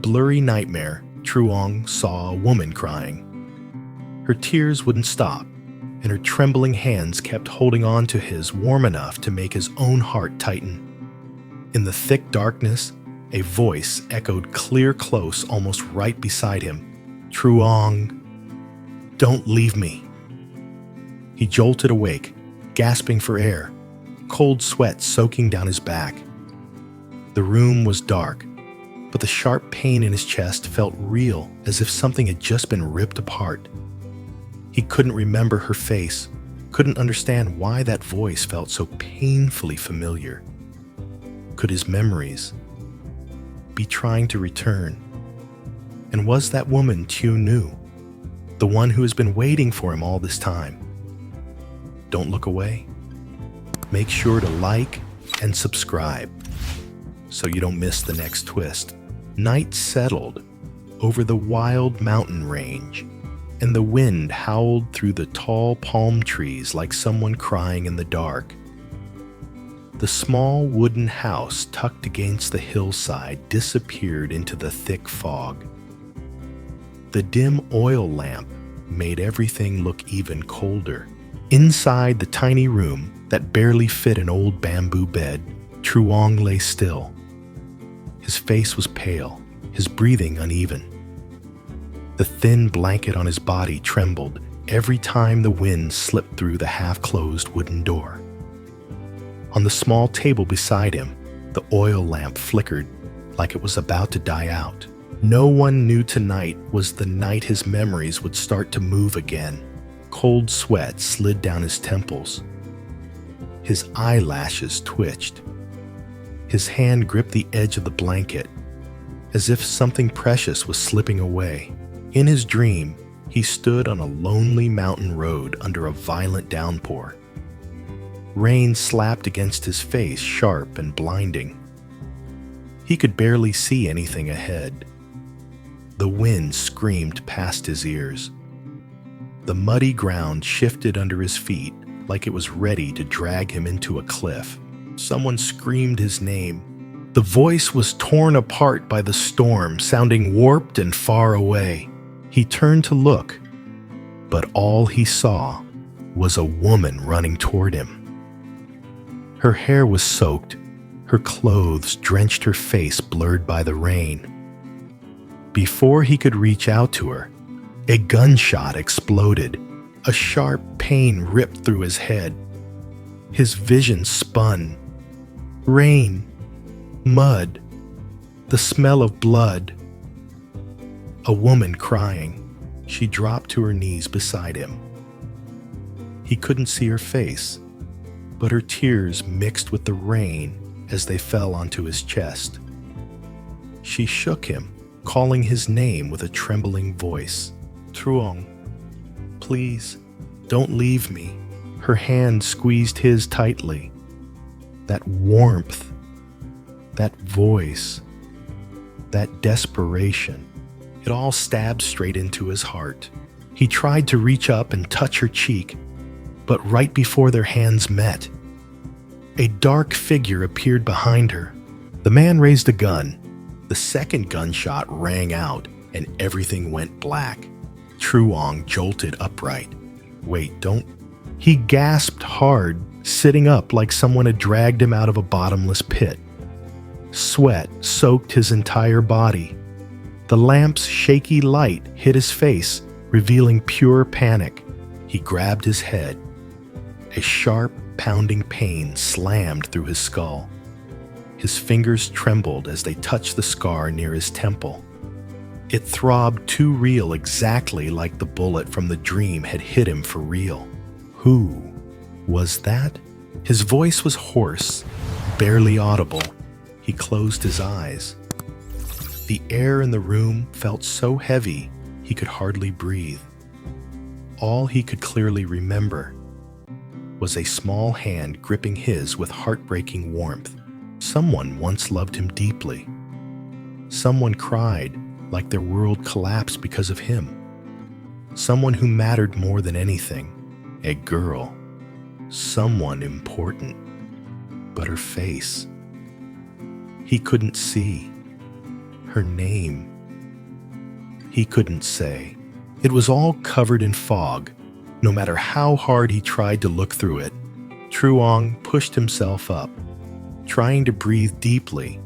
blurry nightmare, Truong saw a woman crying. Her tears wouldn't stop, and her trembling hands kept holding on to his warm enough to make his own heart tighten. In the thick darkness, a voice echoed clear close, almost right beside him. "Truong, don't leave me." He jolted awake, gasping for air, cold sweat soaking down his back. The room was dark, but the sharp pain in his chest felt real, as if something had just been ripped apart. He couldn't remember her face, couldn't understand why that voice felt so painfully familiar. Could his memories be trying to return? And was that woman Tieu, the one who has been waiting for him all this time? Don't look away. Make sure to like and subscribe so you don't miss the next twist. Night settled over the wild mountain range, and the wind howled through the tall palm trees like someone crying in the dark. The small wooden house tucked against the hillside disappeared into the thick fog. The dim oil lamp made everything look even colder. Inside the tiny room that barely fit an old bamboo bed, Truong lay still. His face was pale, his breathing uneven. The thin blanket on his body trembled every time the wind slipped through the half-closed wooden door. On the small table beside him, the oil lamp flickered like it was about to die out. No one knew tonight was the night his memories would start to move again. Cold sweat slid down his temples. His eyelashes twitched. His hand gripped the edge of the blanket, as if something precious was slipping away. In his dream, he stood on a lonely mountain road under a violent downpour. Rain slapped against his face, sharp and blinding. He could barely see anything ahead. The wind screamed past his ears. The muddy ground shifted under his feet like it was ready to drag him into a cliff. Someone screamed his name. The voice was torn apart by the storm, sounding warped and far away. He turned to look, but all he saw was a woman running toward him. Her hair was soaked, her clothes drenched, her face blurred by the rain. Before he could reach out to her, a gunshot exploded. A sharp pain ripped through his head. His vision spun. Rain, mud, the smell of blood. A woman crying. She dropped to her knees beside him. He couldn't see her face, but her tears mixed with the rain as they fell onto his chest. She shook him, calling his name with a trembling voice. "Truong, please, don't leave me." Her hand squeezed his tightly. That warmth, that voice, that desperation, it all stabbed straight into his heart. He tried to reach up and touch her cheek, but right before their hands met, a dark figure appeared behind her. The man raised a gun. The second gunshot rang out, and everything went black. Truong jolted upright. "Wait, don't..." He gasped hard, sitting up like someone had dragged him out of a bottomless pit. Sweat soaked his entire body. The lamp's shaky light hit his face, revealing pure panic. He grabbed his head. A sharp, pounding pain slammed through his skull. His fingers trembled as they touched the scar near his temple. It throbbed too real, exactly like the bullet from the dream had hit him for real. Who was that? His voice was hoarse, barely audible. He closed his eyes. The air in the room felt so heavy he could hardly breathe. All he could clearly remember was a small hand gripping his with heartbreaking warmth. Someone once loved him deeply. Someone cried like their world collapsed because of him. Someone who mattered more than anything. A girl. Someone important. But her face. He couldn't see. Her name. He couldn't say. It was all covered in fog. No matter how hard he tried to look through it, Truong pushed himself up, trying to breathe deeply,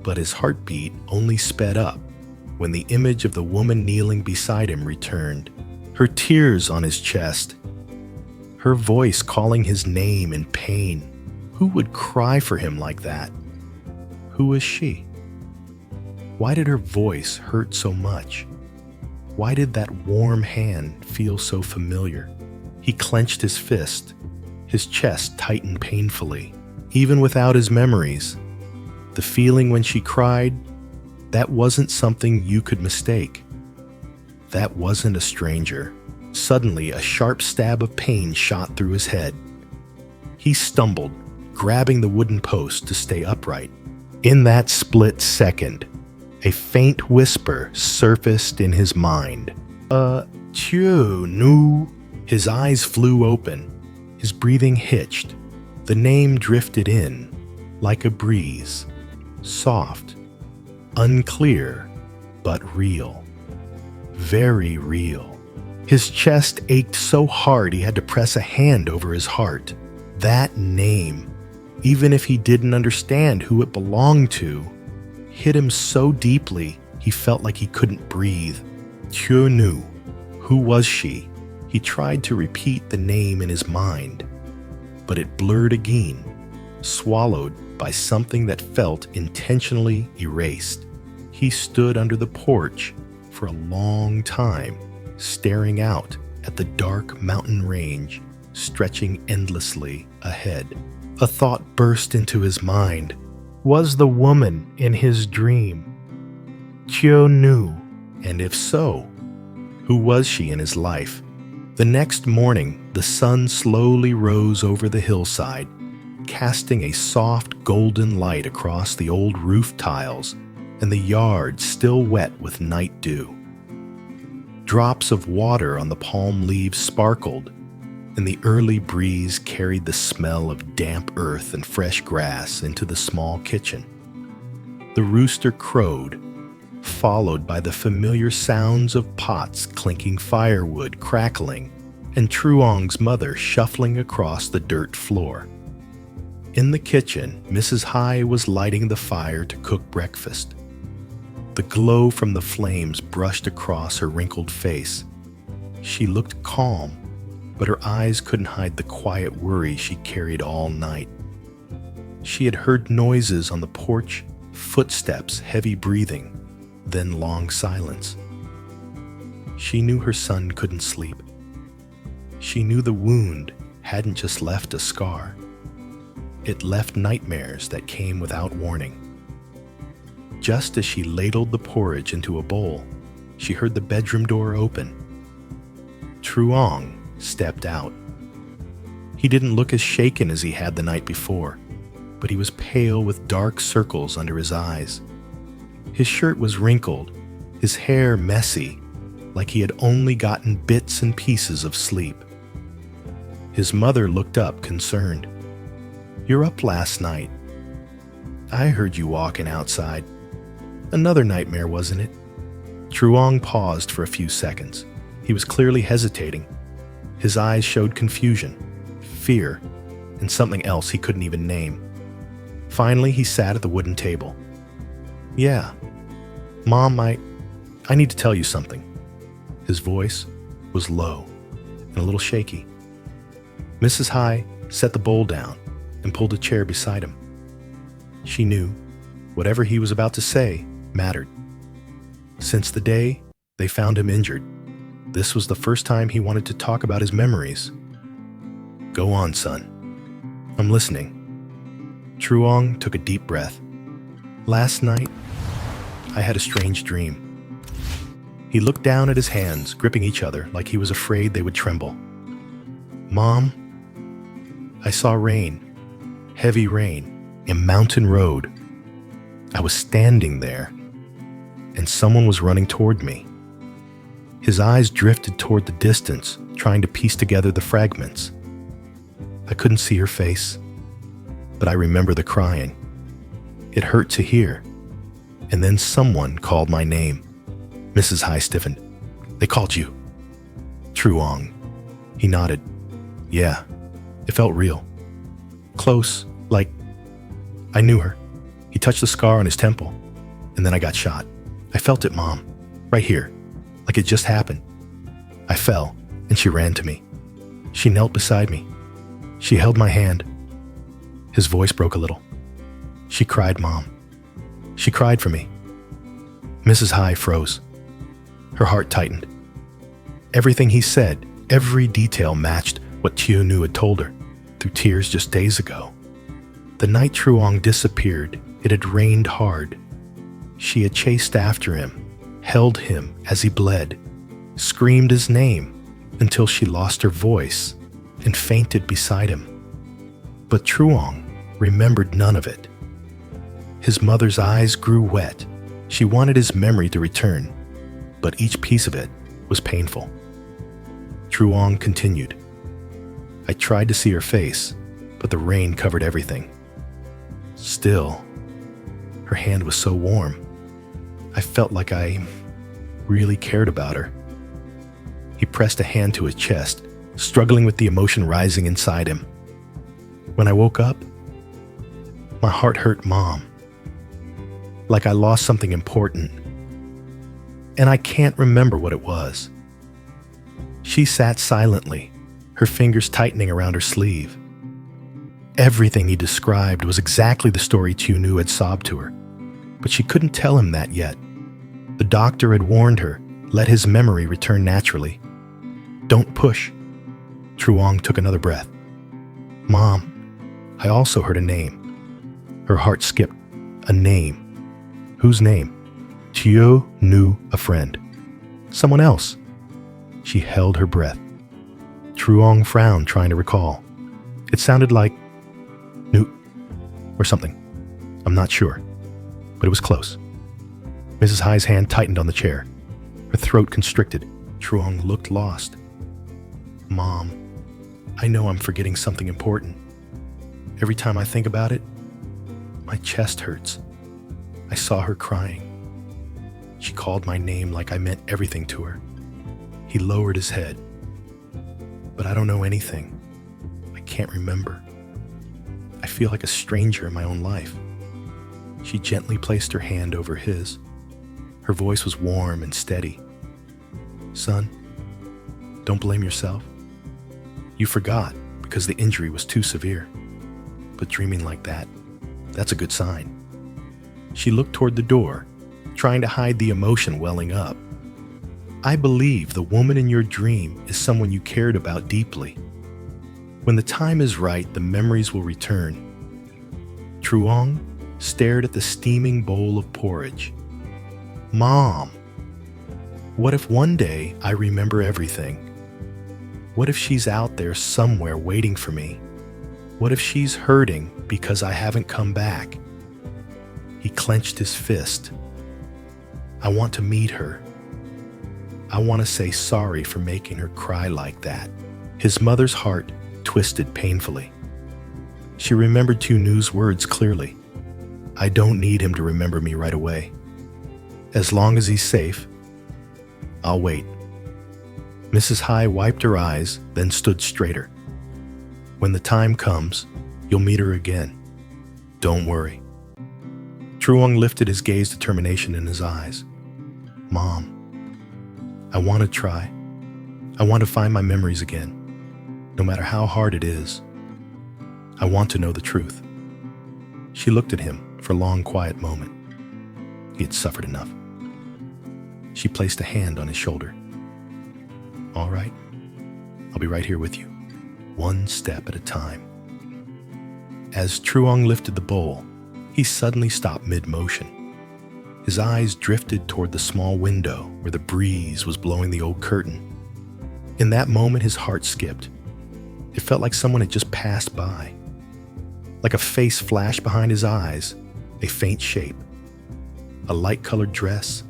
but his heartbeat only sped up when the image of the woman kneeling beside him returned, her tears on his chest, her voice calling his name in pain. Who would cry for him like that? Who was she? Why did her voice hurt so much? Why did that warm hand feel so familiar? He clenched his fist. His chest tightened painfully, even without his memories. The feeling when she cried, that wasn't something you could mistake. That wasn't a stranger. Suddenly, a sharp stab of pain shot through his head. He stumbled, grabbing the wooden post to stay upright. In that split second, a faint whisper surfaced in his mind. Tieu, nu. His eyes flew open. His breathing hitched. The name drifted in, like a breeze. Soft, unclear, but real. Very real. His chest ached so hard he had to press a hand over his heart. That name, even if he didn't understand who it belonged to, hit him so deeply he felt like he couldn't breathe. Tieu. Who was she? He tried to repeat the name in his mind, but it blurred again, swallowed by something that felt intentionally erased. He stood under the porch for a long time, staring out at the dark mountain range stretching endlessly ahead. A thought burst into his mind. Was the woman in his dream Tieu? And if so, who was she in his life? The next morning, the sun slowly rose over the hillside, casting a soft golden light across the old roof tiles and the yard still wet with night dew. Drops of water on the palm leaves sparkled, and the early breeze carried the smell of damp earth and fresh grass into the small kitchen. The rooster crowed, followed by the familiar sounds of pots clinking firewood crackling and Truong's mother shuffling across the dirt floor. In the kitchen, Mrs. Hai was lighting the fire to cook breakfast. The glow from the flames brushed across her wrinkled face. She looked calm, but her eyes couldn't hide the quiet worry she carried all night. She had heard noises on the porch, footsteps, heavy breathing, then long silence. She knew her son couldn't sleep. She knew the wound hadn't just left a scar. It left nightmares that came without warning. Just as she ladled the porridge into a bowl, she heard the bedroom door open. Truong stepped out. He didn't look as shaken as he had the night before, but he was pale with dark circles under his eyes. His shirt was wrinkled, his hair messy, like he had only gotten bits and pieces of sleep. His mother looked up, concerned. "You're up last night. I heard you walking outside. Another nightmare, wasn't it?" Truong paused for a few seconds. He was clearly hesitating. His eyes showed confusion, fear, and something else he couldn't even name. Finally, he sat at the wooden table. "Yeah. Mom, I need to tell you something." His voice was low and a little shaky. Mrs. Hai set the bowl down and pulled a chair beside him. She knew whatever he was about to say mattered. Since the day they found him injured, this was the first time he wanted to talk about his memories. "Go on, son. I'm listening." Truong took a deep breath. "Last night, I had a strange dream." He looked down at his hands, gripping each other like he was afraid they would tremble. "Mom, I saw rain, heavy rain, a mountain road. I was standing there, and someone was running toward me." His eyes drifted toward the distance, trying to piece together the fragments. "I couldn't see her face, but I remember the crying. It hurt to hear. And then someone called my name." Mrs. Hai stiffened. They called you. Truong. He nodded. Yeah, it felt real. Close, like I knew her. He touched the scar on his temple, and then I got shot. I felt it, Mom. Right here. Like it just happened. I fell, and she ran to me. She knelt beside me. She held my hand. His voice broke a little. She cried, Mom. She cried for me. Mrs. Hai froze. Her heart tightened. Everything he said, every detail matched what Tieu had told her through tears just days ago. The night Truong disappeared, it had rained hard. She had chased after him, held him as he bled, screamed his name until she lost her voice and fainted beside him. But Truong remembered none of it. His mother's eyes grew wet. She wanted his memory to return, but each piece of it was painful. Truong continued. I tried to see her face, but the rain covered everything. Still, her hand was so warm. I felt like I really cared about her. He pressed a hand to his chest, struggling with the emotion rising inside him. When I woke up, my heart hurt Mom. Like I lost something important. And I can't remember what it was. She sat silently, her fingers tightening around her sleeve. Everything he described was exactly the story Tieu had sobbed to her, but she couldn't tell him that yet. The doctor had warned her, let his memory return naturally. Don't push. Truong took another breath. Mom, I also heard a name. Her heart skipped. A name. Whose name? Tieu knew a friend. Someone else. She held her breath. Truong frowned, trying to recall. It sounded like nu or something. I'm not sure, but it was close. Mrs. Hai's hand tightened on the chair. Her throat constricted. Truong looked lost. Mom, I know I'm forgetting something important. Every time I think about it, my chest hurts. I saw her crying. She called my name like I meant everything to her. He lowered his head. But I don't know anything. I can't remember. I feel like a stranger in my own life. She gently placed her hand over his. Her voice was warm and steady. Son, don't blame yourself. You forgot because the injury was too severe. But dreaming like that, that's a good sign. She looked toward the door, trying to hide the emotion welling up. I believe the woman in your dream is someone you cared about deeply. When the time is right, the memories will return. Truong stared at the steaming bowl of porridge. Mom, what if one day I remember everything? What if she's out there somewhere waiting for me? What if she's hurting because I haven't come back? He clenched his fist. I want to meet her. I want to say sorry for making her cry like that. His mother's heart twisted painfully. She remembered Tieu's words clearly. I don't need him to remember me right away. As long as he's safe, I'll wait. Mrs. Hai wiped her eyes, then stood straighter. When the time comes, you'll meet her again. Don't worry. Truong lifted his gaze, determination in his eyes. Mom, I want to try. I want to find my memories again, no matter how hard it is. I want to know the truth. She looked at him for a long, quiet moment. He had suffered enough. She placed a hand on his shoulder. All right, I'll be right here with you, one step at a time. As Truong lifted the bowl, he suddenly stopped mid-motion. His eyes drifted toward the small window where the breeze was blowing the old curtain. In that moment, his heart skipped. It felt like someone had just passed by. Like a face flashed behind his eyes, a faint shape, a light-colored dress,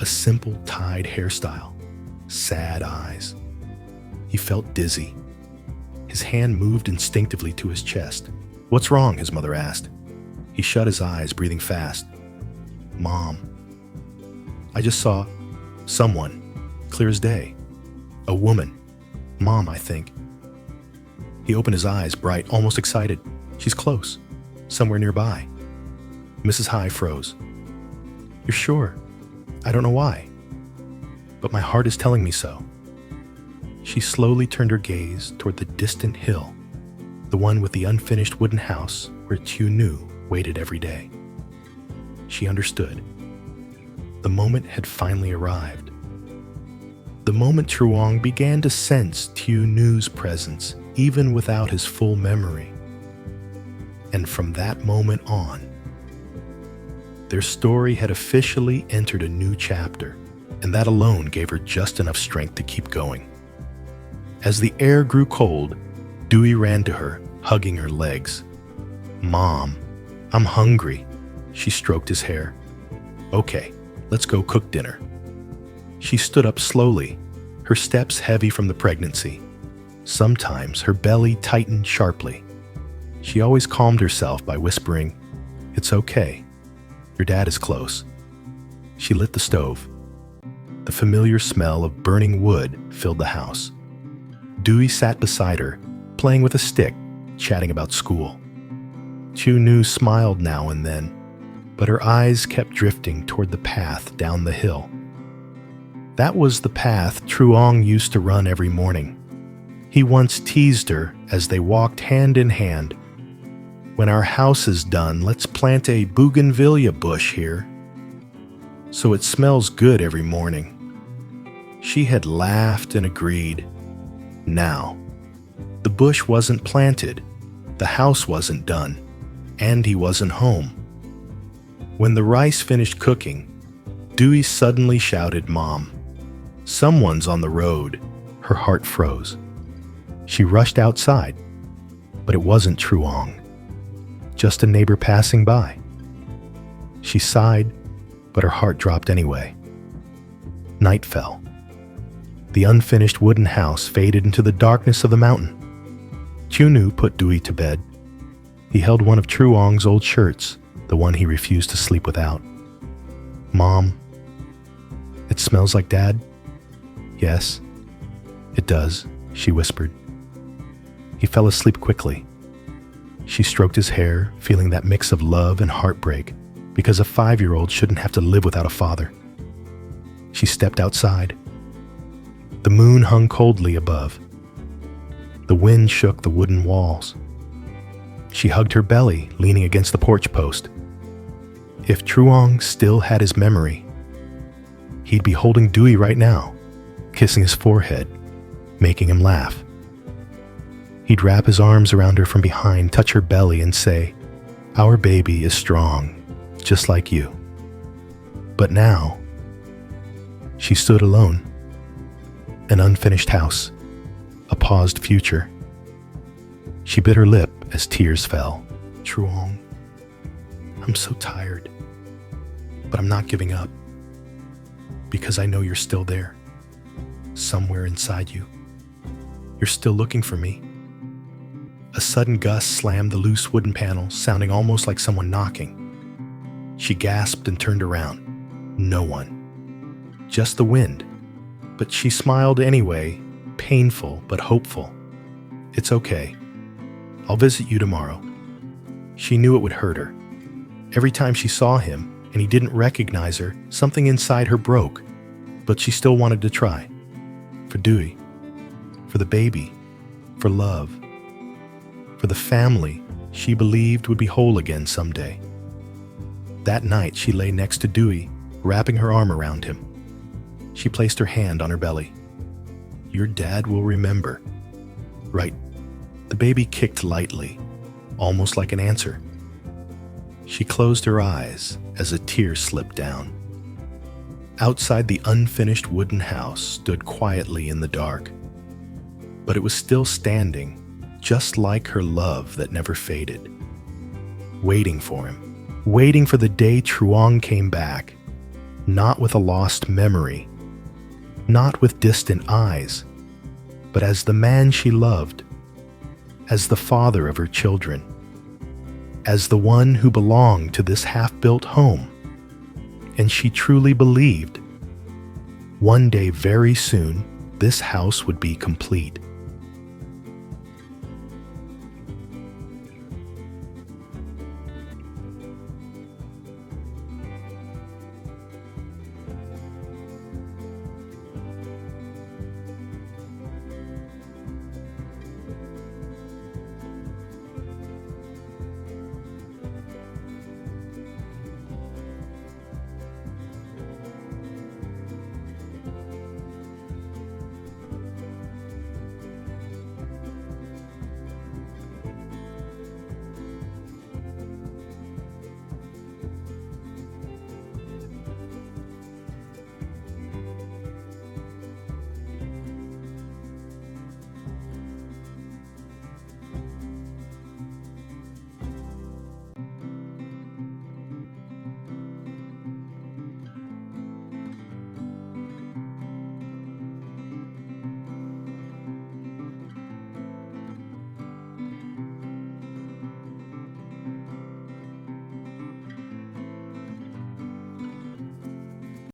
a simple tied hairstyle, sad eyes. He felt dizzy. His hand moved instinctively to his chest. What's wrong? His mother asked. He shut his eyes, breathing fast. Mom, I just saw someone clear as day. A woman. Mom, I think. He opened his eyes, bright, almost excited. She's close. Somewhere nearby. Mrs. High froze. You're sure? I don't know why. But my heart is telling me so. She slowly turned her gaze toward the distant hill, the one with the unfinished wooden house where Tieu waited every day. She understood. The moment had finally arrived. The moment Truong began to sense Tieu's presence, even without his full memory. And from that moment on, their story had officially entered a new chapter, and that alone gave her just enough strength to keep going. As the air grew cold, Dewey ran to her, hugging her legs. Mom, I'm hungry. She stroked his hair. Okay, let's go cook dinner. She stood up slowly, her steps heavy from the pregnancy. Sometimes her belly tightened sharply. She always calmed herself by whispering, "It's okay. Your dad is close." She lit the stove. The familiar smell of burning wood filled the house. Dewey sat beside her, playing with a stick, chatting about school. Tieu smiled now and then, but her eyes kept drifting toward the path down the hill. That was the path Truong used to run every morning. He once teased her as they walked hand in hand. "When our house is done, let's plant a bougainvillea bush here, so it smells good every morning." She had laughed and agreed. Now, the bush wasn't planted, the house wasn't done, and he wasn't home. When the rice finished cooking, Dewey suddenly shouted, "Mom, someone's on the road." Her heart froze. She rushed outside, but it wasn't Truong, just a neighbor passing by. She sighed, but her heart dropped anyway. Night fell. The unfinished wooden house faded into the darkness of the mountain. Tieu put Dewey to bed. He held one of Truong's old shirts, the one he refused to sleep without. "Mom, it smells like Dad?" "Yes, it does," she whispered. He fell asleep quickly. She stroked his hair, feeling that mix of love and heartbreak, because a 5-year-old shouldn't have to live without a father. She stepped outside. The moon hung coldly above. The wind shook the wooden walls. She hugged her belly, leaning against the porch post. If Truong still had his memory, he'd be holding Dewey right now, kissing his forehead, making him laugh. He'd wrap his arms around her from behind, touch her belly, and say, "Our baby is strong, just like you." But now, she stood alone. An unfinished house, a paused future. She bit her lip as tears fell. "Truong, I'm so tired, but I'm not giving up, because I know you're still there, somewhere inside you. You're still looking for me." A sudden gust slammed the loose wooden panels, sounding almost like someone knocking. She gasped and turned around. No one. Just the wind. But she smiled anyway, painful but hopeful. "It's okay. I'll visit you tomorrow." She knew it would hurt her. Every time she saw him and he didn't recognize her, something inside her broke. But she still wanted to try. For Dewey. For the baby. For love. For the family she believed would be whole again someday. That night she lay next to Dewey, wrapping her arm around him. She placed her hand on her belly. "Your dad will remember." "Right." The baby kicked lightly, almost like an answer. She closed her eyes as a tear slipped down. Outside the unfinished wooden house stood quietly in the dark. But it was still standing, just like her love that never faded. Waiting for him. Waiting for the day Truong came back. Not with a lost memory. Not with distant eyes, but as the man she loved, as the father of her children, as the one who belonged to this half-built home. And she truly believed One day very soon, this house would be complete.